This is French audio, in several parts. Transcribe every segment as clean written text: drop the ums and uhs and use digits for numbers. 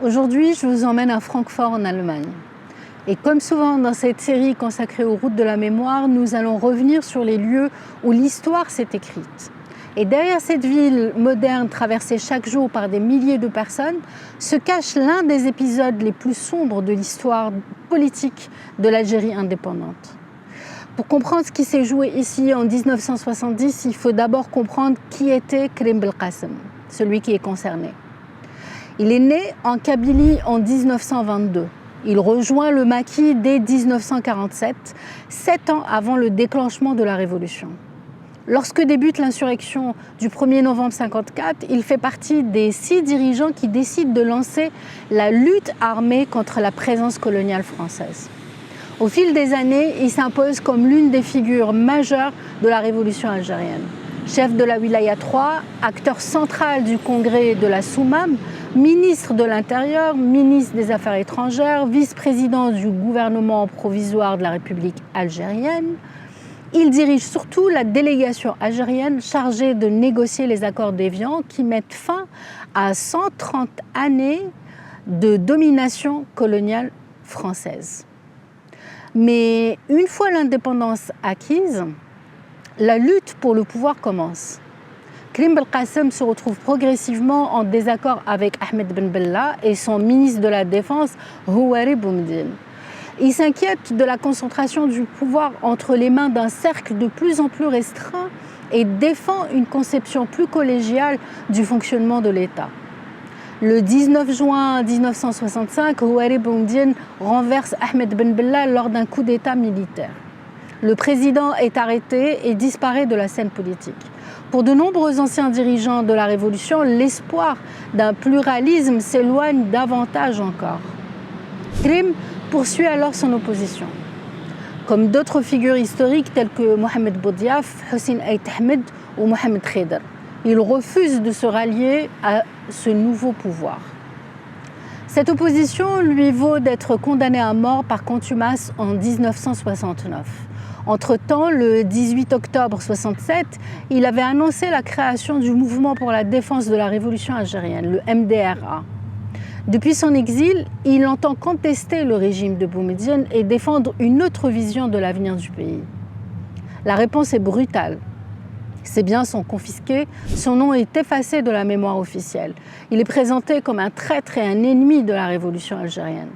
Aujourd'hui, je vous emmène à Francfort en Allemagne. Et comme souvent dans cette série consacrée aux routes de la mémoire, nous allons revenir sur les lieux où l'histoire s'est écrite. Et derrière cette ville moderne traversée chaque jour par des milliers de personnes, se cache l'un des épisodes les plus sombres de l'histoire politique de l'Algérie indépendante. Pour comprendre ce qui s'est joué ici en 1970, il faut d'abord comprendre qui était Karim Belkacem, celui qui est concerné. Il est né en Kabylie en 1922. Il rejoint le maquis dès 1947, 7 ans avant le déclenchement de la Révolution. Lorsque débute l'insurrection du 1er novembre 1954, il fait partie des 6 dirigeants qui décident de lancer la lutte armée contre la présence coloniale française. Au fil des années, il s'impose comme l'une des figures majeures de la révolution algérienne. Chef de la Wilaya 3, acteur central du congrès de la Soumam, ministre de l'Intérieur, ministre des Affaires étrangères, vice-président du gouvernement provisoire de la République algérienne. Il dirige surtout la délégation algérienne chargée de négocier les accords d'Évian qui mettent fin à 130 années de domination coloniale française. Mais une fois l'indépendance acquise, la lutte pour le pouvoir commence. Karim Belkacem se retrouve progressivement en désaccord avec Ahmed Ben Bella et son ministre de la Défense, Houari Boumediene. Il s'inquiète de la concentration du pouvoir entre les mains d'un cercle de plus en plus restreint et défend une conception plus collégiale du fonctionnement de l'État. Le 19 juin 1965, Houari Boumediene renverse Ahmed Ben Bella lors d'un coup d'État militaire. Le président est arrêté et disparaît de la scène politique. Pour de nombreux anciens dirigeants de la Révolution, l'espoir d'un pluralisme s'éloigne davantage encore. Karim poursuit alors son opposition. Comme d'autres figures historiques telles que Mohamed Boudiaf, Hossein Ait Ahmed ou Mohamed Khedr, il refuse de se rallier à ce nouveau pouvoir. Cette opposition lui vaut d'être condamné à mort par contumace en 1969. Entre-temps, le 18 octobre 1967, il avait annoncé la création du Mouvement pour la défense de la révolution algérienne, le MDRA. Depuis son exil, il entend contester le régime de Boumediene et défendre une autre vision de l'avenir du pays. La réponse est brutale. Ses biens sont confisqués, son nom est effacé de la mémoire officielle. Il est présenté comme un traître et un ennemi de la révolution algérienne.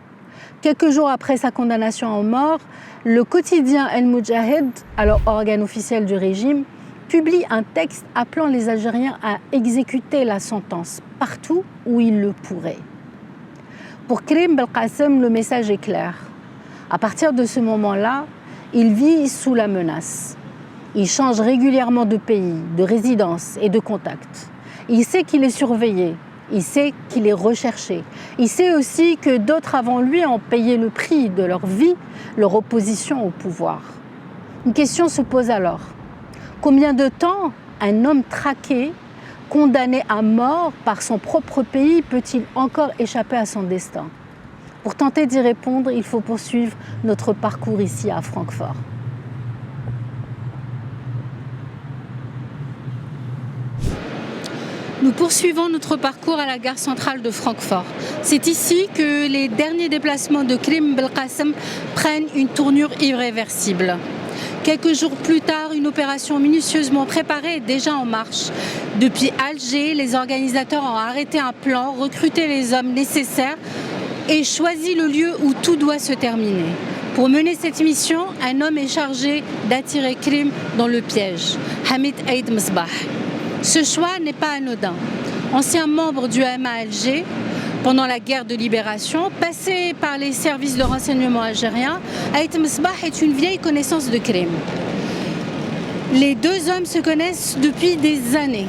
Quelques jours après sa condamnation à mort, le quotidien El Moudjahid, alors organe officiel du régime, publie un texte appelant les Algériens à exécuter la sentence partout où ils le pourraient. Pour Karim Belkacem, le message est clair. À partir de ce moment-là, il vit sous la menace. Il change régulièrement de pays, de résidence et de contact. Il sait qu'il est surveillé, il sait qu'il est recherché. Il sait aussi que d'autres avant lui ont payé le prix de leur vie, leur opposition au pouvoir. Une question se pose alors. Combien de temps un homme traqué, condamné à mort par son propre pays, peut-il encore échapper à son destin? Pour tenter d'y répondre, il faut poursuivre notre parcours ici à Francfort. Nous poursuivons notre parcours à la gare centrale de Francfort. C'est ici que les derniers déplacements de Karim Belkacem prennent une tournure irréversible. Quelques jours plus tard, une opération minutieusement préparée est déjà en marche. Depuis Alger, les organisateurs ont arrêté un plan, recruté les hommes nécessaires et choisi le lieu où tout doit se terminer. Pour mener cette mission, un homme est chargé d'attirer Karim dans le piège, Hamid Aïd Mesbah. Ce choix n'est pas anodin. Ancien membre du MA Alger, pendant la guerre de libération, passé par les services de renseignement algériens, Aïd Mesbah est une vieille connaissance de Karim. Les deux hommes se connaissent depuis des années.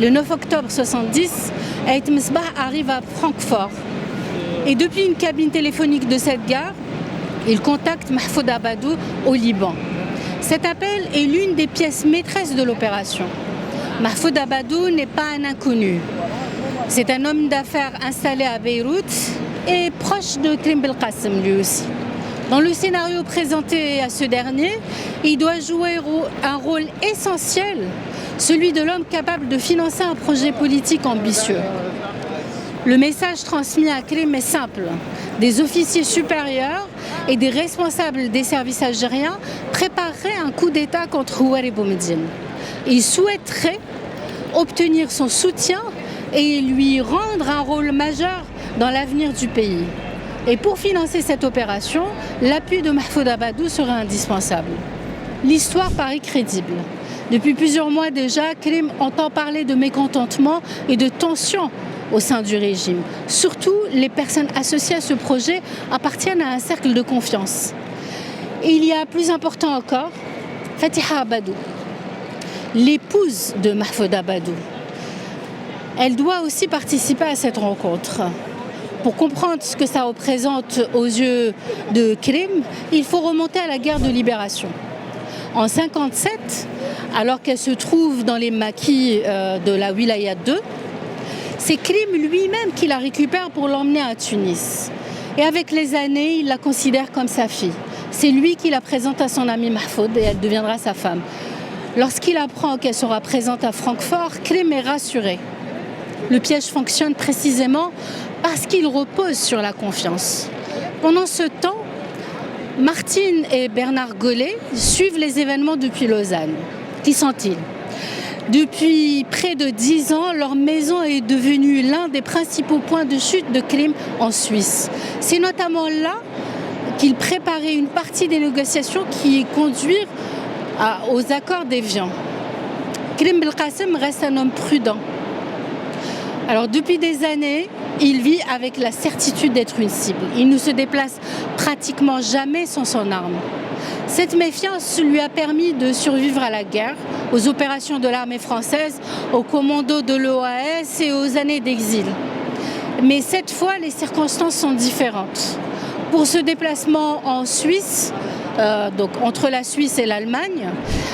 Le 9 octobre 1970, Aïd Mesbah arrive à Francfort. Et depuis une cabine téléphonique de cette gare, il contacte Mahfoud Abadou au Liban. Cet appel est l'une des pièces maîtresses de l'opération. Mahfoud Abadou n'est pas un inconnu. C'est un homme d'affaires installé à Beyrouth et proche de Karim Belkacem lui aussi. Dans le scénario présenté à ce dernier, il doit jouer un rôle essentiel, celui de l'homme capable de financer un projet politique ambitieux. Le message transmis à Krim est simple. Des officiers supérieurs et des responsables des services algériens prépareraient un coup d'État contre Houari Boumediene. Ils souhaiteraient obtenir son soutien et lui rendre un rôle majeur dans l'avenir du pays. Et pour financer cette opération, l'appui de Mahfoud Abadou serait indispensable. L'histoire paraît crédible. Depuis plusieurs mois déjà, Krim entend parler de mécontentement et de tensions au sein du régime. Surtout, les personnes associées à ce projet appartiennent à un cercle de confiance. Et il y a plus important encore, Fatiha Abadou, l'épouse de Mahfoud Abadou. Elle doit aussi participer à cette rencontre. Pour comprendre ce que ça représente aux yeux de Krim, il faut remonter à la guerre de libération. En 1957, alors qu'elle se trouve dans les maquis de la Wilaya 2, c'est Krim lui-même qui la récupère pour l'emmener à Tunis. Et avec les années, il la considère comme sa fille. C'est lui qui la présente à son ami Mahfoud et elle deviendra sa femme. Lorsqu'il apprend qu'elle sera présente à Francfort, Krim est rassuré. Le piège fonctionne précisément parce qu'il repose sur la confiance. Pendant ce temps, Martine et Bernard Gollet suivent les événements depuis Lausanne. Qu'y sont-ils ? Depuis près de 10 ans, leur maison est devenue l'un des principaux points de chute de Krim en Suisse. C'est notamment là qu'ils préparaient une partie des négociations qui conduisent aux accords d'Évian. Krim Belkacem reste un homme prudent. Alors depuis des années, il vit avec la certitude d'être une cible. Il ne se déplace pratiquement jamais sans son arme. Cette méfiance lui a permis de survivre à la guerre, aux opérations de l'armée française, aux commandos de l'OAS et aux années d'exil. Mais cette fois, les circonstances sont différentes. Pour ce déplacement en Suisse, donc entre la Suisse et l'Allemagne,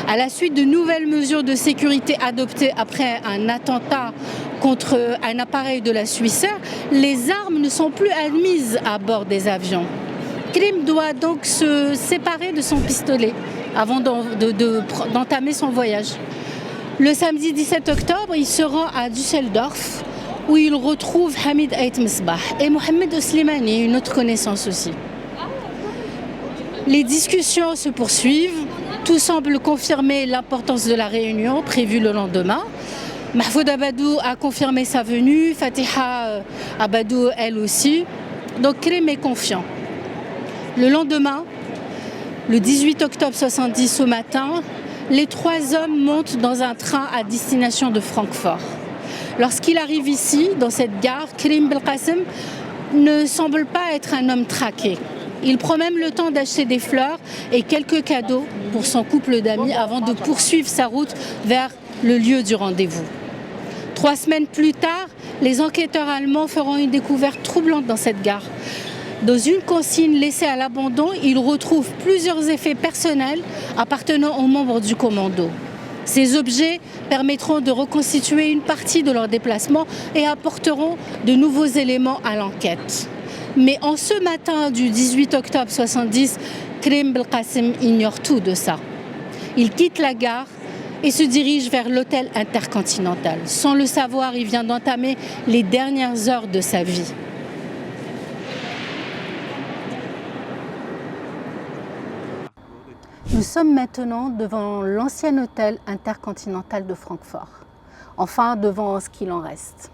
à la suite de nouvelles mesures de sécurité adoptées après un attentat contre un appareil de la Swissair, les armes ne sont plus admises à bord des avions. Krim doit donc se séparer de son pistolet avant d'entamer son voyage. Le samedi 17 octobre, il se rend à Düsseldorf où il retrouve Hamid Ait Mesbah et Mohamed Oslimani, une autre connaissance aussi. Les discussions se poursuivent, tout semble confirmer l'importance de la réunion prévue le lendemain. Mahfoud Abadou a confirmé sa venue, Fatiha Abadou elle aussi, donc Krim est confiant. Le lendemain, le 18 octobre 1970 au matin, les trois hommes montent dans un train à destination de Francfort. Lorsqu'il arrive ici, dans cette gare, Krim Belkacem ne semble pas être un homme traqué. Il prend même le temps d'acheter des fleurs et quelques cadeaux pour son couple d'amis avant de poursuivre sa route vers le lieu du rendez-vous. 3 semaines plus tard, les enquêteurs allemands feront une découverte troublante dans cette gare. Dans une consigne laissée à l'abandon, ils retrouvent plusieurs effets personnels appartenant aux membres du commando. Ces objets permettront de reconstituer une partie de leur déplacement et apporteront de nouveaux éléments à l'enquête. Mais en ce matin du 18 octobre 1970, Krim Belkacem ignore tout de ça. Il quitte la gare et se dirige vers l'hôtel Intercontinental. Sans le savoir, il vient d'entamer les dernières heures de sa vie. Nous sommes maintenant devant l'ancien hôtel Intercontinental de Francfort. Enfin, devant ce qu'il en reste.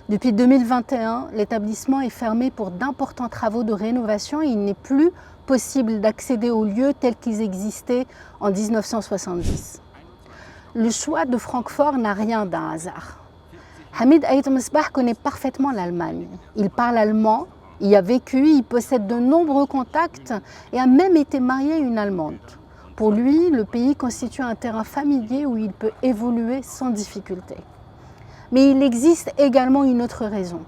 Depuis 2021, l'établissement est fermé pour d'importants travaux de rénovation et il n'est plus possible d'accéder aux lieux tels qu'ils existaient en 1970. Le choix de Francfort n'a rien d'un hasard. Hamid Ait Mesbah connaît parfaitement l'Allemagne. Il parle allemand, y a vécu, il possède de nombreux contacts et a même été marié à une Allemande. Pour lui, le pays constitue un terrain familier où il peut évoluer sans difficulté. Mais il existe également une autre raison.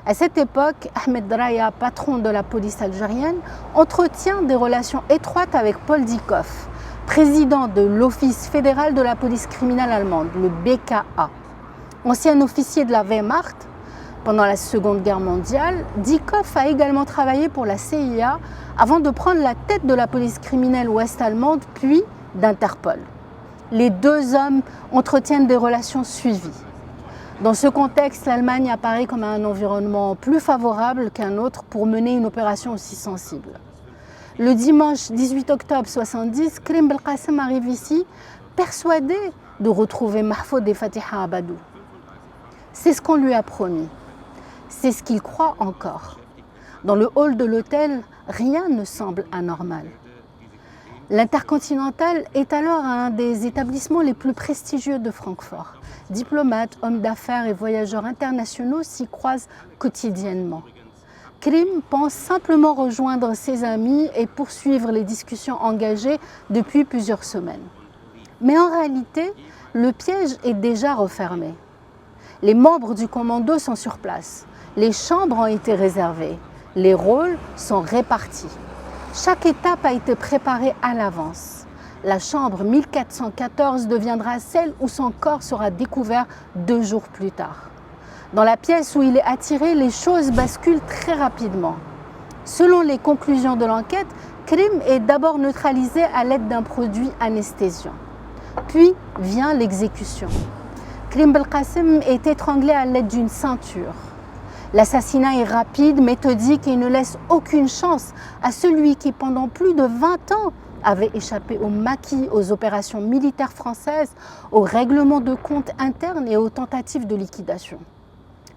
À cette époque, Ahmed Draya, patron de la police algérienne, entretient des relations étroites avec Paul Dikoff, président de l'Office fédéral de la police criminelle allemande, le BKA. Ancien officier de la Wehrmacht, pendant la Seconde Guerre mondiale, Dikoff a également travaillé pour la CIA avant de prendre la tête de la police criminelle ouest-allemande, puis d'Interpol. Les deux hommes entretiennent des relations suivies. Dans ce contexte, l'Allemagne apparaît comme un environnement plus favorable qu'un autre pour mener une opération aussi sensible. Le dimanche 18 octobre 1970, Karim Belkacem arrive ici persuadé de retrouver Mahfoud et Fatiha Abadou. C'est ce qu'on lui a promis. C'est ce qu'il croit encore. Dans le hall de l'hôtel, rien ne semble anormal. L'Intercontinental est alors un des établissements les plus prestigieux de Francfort. Diplomates, hommes d'affaires et voyageurs internationaux s'y croisent quotidiennement. Karim pense simplement rejoindre ses amis et poursuivre les discussions engagées depuis plusieurs semaines. Mais en réalité, le piège est déjà refermé. Les membres du commando sont sur place. Les chambres ont été réservées. Les rôles sont répartis. Chaque étape a été préparée à l'avance. La chambre 1414 deviendra celle où son corps sera découvert 2 jours plus tard. Dans la pièce où il est attiré, les choses basculent très rapidement. Selon les conclusions de l'enquête, Karim est d'abord neutralisé à l'aide d'un produit anesthésiant. Puis vient l'exécution. Karim Belkacem est étranglé à l'aide d'une ceinture. L'assassinat est rapide, méthodique et ne laisse aucune chance à celui qui, pendant plus de 20 ans, avait échappé au maquis, aux opérations militaires françaises, aux règlements de comptes internes et aux tentatives de liquidation.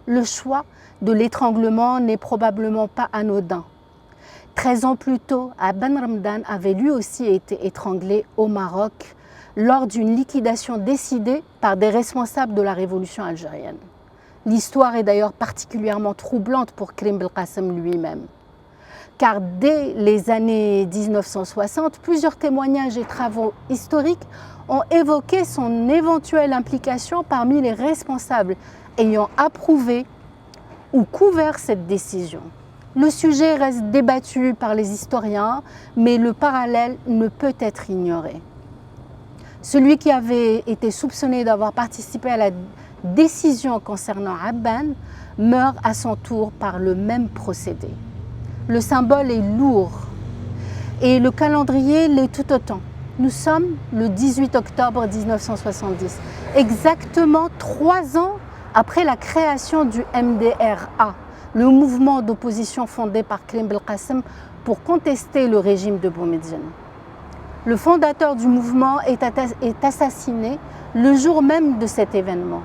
Le choix de l'étranglement n'est probablement pas anodin. 13 ans plus tôt, Aban Ramdan avait lui aussi été étranglé au Maroc lors d'une liquidation décidée par des responsables de la révolution algérienne. L'histoire est d'ailleurs particulièrement troublante pour Karim Belkacem lui-même. Car dès les années 1960, plusieurs témoignages et travaux historiques ont évoqué son éventuelle implication parmi les responsables ayant approuvé ou couvert cette décision. Le sujet reste débattu par les historiens, mais le parallèle ne peut être ignoré. Celui qui avait été soupçonné d'avoir participé à la décision concernant Abban meurt à son tour par le même procédé. Le symbole est lourd et le calendrier l'est tout autant. Nous sommes le 18 octobre 1970, exactement 3 ans après la création du MDRA, le mouvement d'opposition fondé par Karim Belkacem pour contester le régime de Boumediene. Le fondateur du mouvement est assassiné le jour même de cet événement.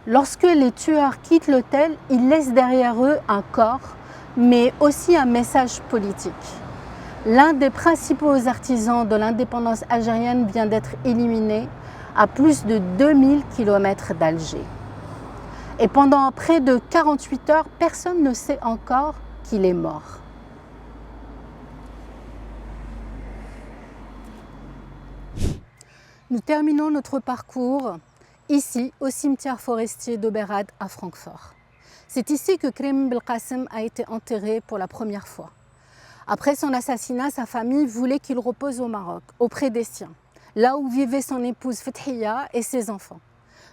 Lorsque les tueurs quittent l'hôtel, ils laissent derrière eux un corps, mais aussi un message politique. L'un des principaux artisans de l'indépendance algérienne vient d'être éliminé à plus de 2000 km d'Alger. Et pendant près de 48 heures, personne ne sait encore qu'il est mort. Nous terminons notre parcours ici, au cimetière forestier d'Oberrad à Francfort. C'est ici que Karim Belkacem a été enterré pour la première fois. Après son assassinat, sa famille voulait qu'il repose au Maroc, auprès des siens, là où vivaient son épouse Fethia et ses enfants.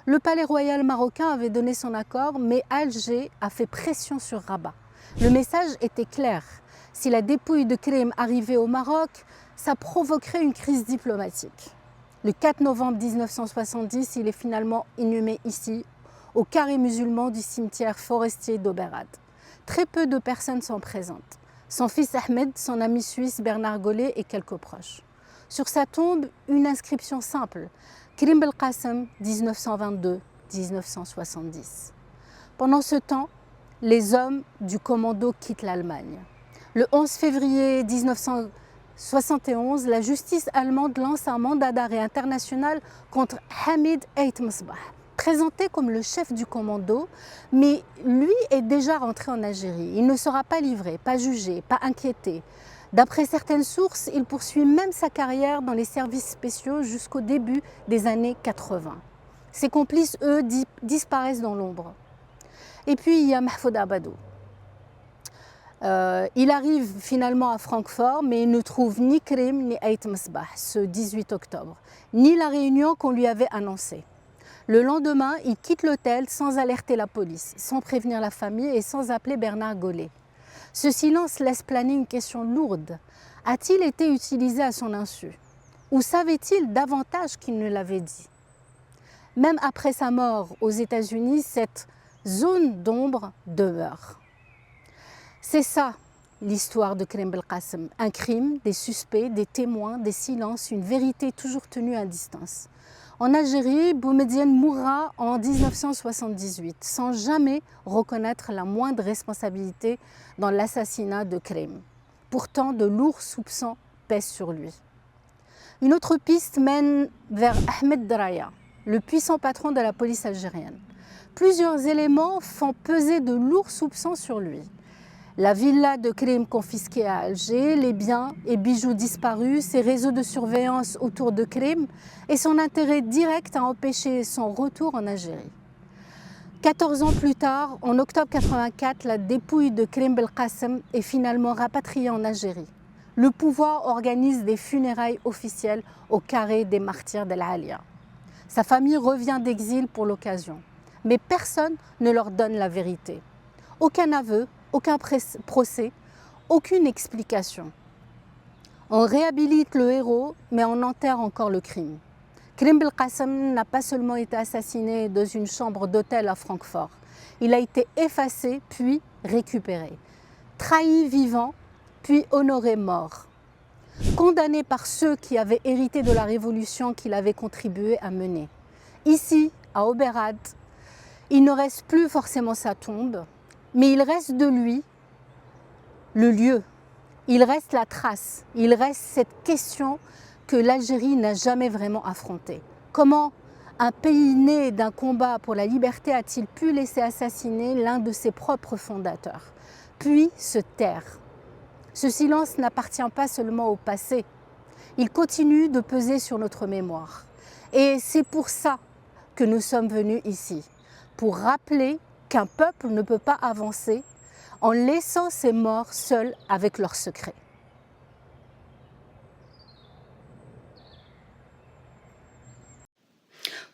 Le palais royal marocain avait donné son accord, mais Alger a fait pression sur Rabat. Le message était clair. Si la dépouille de Karim arrivait au Maroc, ça provoquerait une crise diplomatique. Le 4 novembre 1970, il est finalement inhumé ici, au carré musulman du cimetière forestier d'Oberrad. Très peu de personnes sont présentes. Son fils Ahmed, son ami suisse Bernard Gollet et quelques proches. Sur sa tombe, une inscription simple, Karim Belkacem, 1922-1970. Pendant ce temps, les hommes du commando quittent l'Allemagne. Le 11 février 1971, la justice allemande lance un mandat d'arrêt international contre Hamid Ait Msbah, présenté comme le chef du commando, mais lui est déjà rentré en Algérie. Il ne sera pas livré, pas jugé, pas inquiété. D'après certaines sources, il poursuit même sa carrière dans les services spéciaux jusqu'au début des années 80. Ses complices, eux, disparaissent dans l'ombre. Et puis il y a Mahfoud Abadou. Il arrive finalement à Francfort, mais il ne trouve ni Karim ni Ait Msbah ce 18 octobre, ni la réunion qu'on lui avait annoncée. Le lendemain, il quitte l'hôtel sans alerter la police, sans prévenir la famille et sans appeler Bernard Golay. Ce silence laisse planer une question lourde. A-t-il été utilisé à son insu? Ou savait-il davantage qu'il ne l'avait dit? Même après sa mort aux États-Unis, cette zone d'ombre demeure. C'est ça l'histoire de Karim Belkacem. Un crime, des suspects, des témoins, des silences, une vérité toujours tenue à distance. En Algérie, Boumedienne mourra en 1978 sans jamais reconnaître la moindre responsabilité dans l'assassinat de Karim. Pourtant, de lourds soupçons pèsent sur lui. Une autre piste mène vers Ahmed Draya, le puissant patron de la police algérienne. Plusieurs éléments font peser de lourds soupçons sur lui. La villa de Karim confisquée à Alger, les biens et bijoux disparus, ses réseaux de surveillance autour de Karim et son intérêt direct à empêcher son retour en Algérie. 14 ans plus tard, en octobre 1984, la dépouille de Karim Belkacem est finalement rapatriée en Algérie. Le pouvoir organise des funérailles officielles au carré des martyrs d'El Alia. Sa famille revient d'exil pour l'occasion, mais personne ne leur donne la vérité. Aucun aveu, aucun procès, aucune explication. On réhabilite le héros, mais on enterre encore le crime. Karim Belkacem n'a pas seulement été assassiné dans une chambre d'hôtel à Francfort. Il a été effacé, puis récupéré. Trahi vivant, puis honoré mort. Condamné par ceux qui avaient hérité de la révolution qu'il avait contribué à mener. Ici, à Oberad, il ne reste plus forcément sa tombe, mais il reste de lui le lieu, il reste la trace, il reste cette question que l'Algérie n'a jamais vraiment affrontée. Comment un pays né d'un combat pour la liberté a-t-il pu laisser assassiner l'un de ses propres fondateurs, puis se taire? Ce silence n'appartient pas seulement au passé, il continue de peser sur notre mémoire. Et c'est pour ça que nous sommes venus ici, pour rappeler qu'un peuple ne peut pas avancer en laissant ses morts seuls avec leurs secrets.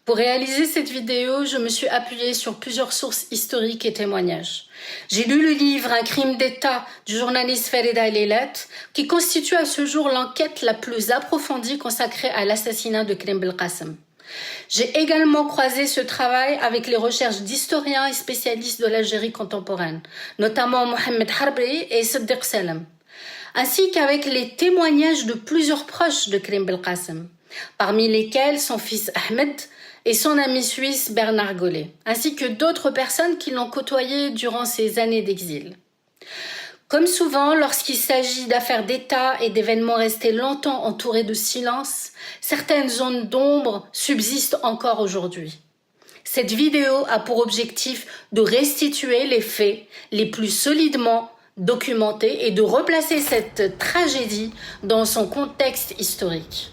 Pour réaliser cette vidéo, je me suis appuyée sur plusieurs sources historiques et témoignages. J'ai lu le livre Un crime d'État du journaliste Ferida Leilat, qui constitue à ce jour l'enquête la plus approfondie consacrée à l'assassinat de Karim Belkacem. J'ai également croisé ce travail avec les recherches d'historiens et spécialistes de l'Algérie contemporaine, notamment Mohamed Harbi et Siddiq Salem, ainsi qu'avec les témoignages de plusieurs proches de Karim Belkacem, parmi lesquels son fils Ahmed et son ami suisse Bernard Golay, ainsi que d'autres personnes qui l'ont côtoyé durant ses années d'exil. Comme souvent, lorsqu'il s'agit d'affaires d'État et d'événements restés longtemps entourés de silence, certaines zones d'ombre subsistent encore aujourd'hui. Cette vidéo a pour objectif de restituer les faits les plus solidement documentés et de replacer cette tragédie dans son contexte historique.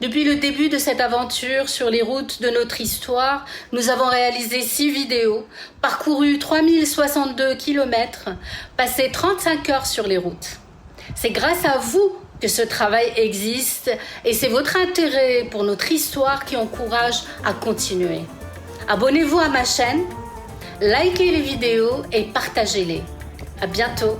Depuis le début de cette aventure sur les routes de notre histoire, nous avons réalisé 6 vidéos, parcouru 3062 km, passé 35 heures sur les routes. C'est grâce à vous que ce travail existe et c'est votre intérêt pour notre histoire qui encourage à continuer. Abonnez-vous à ma chaîne, likez les vidéos et partagez-les. À bientôt.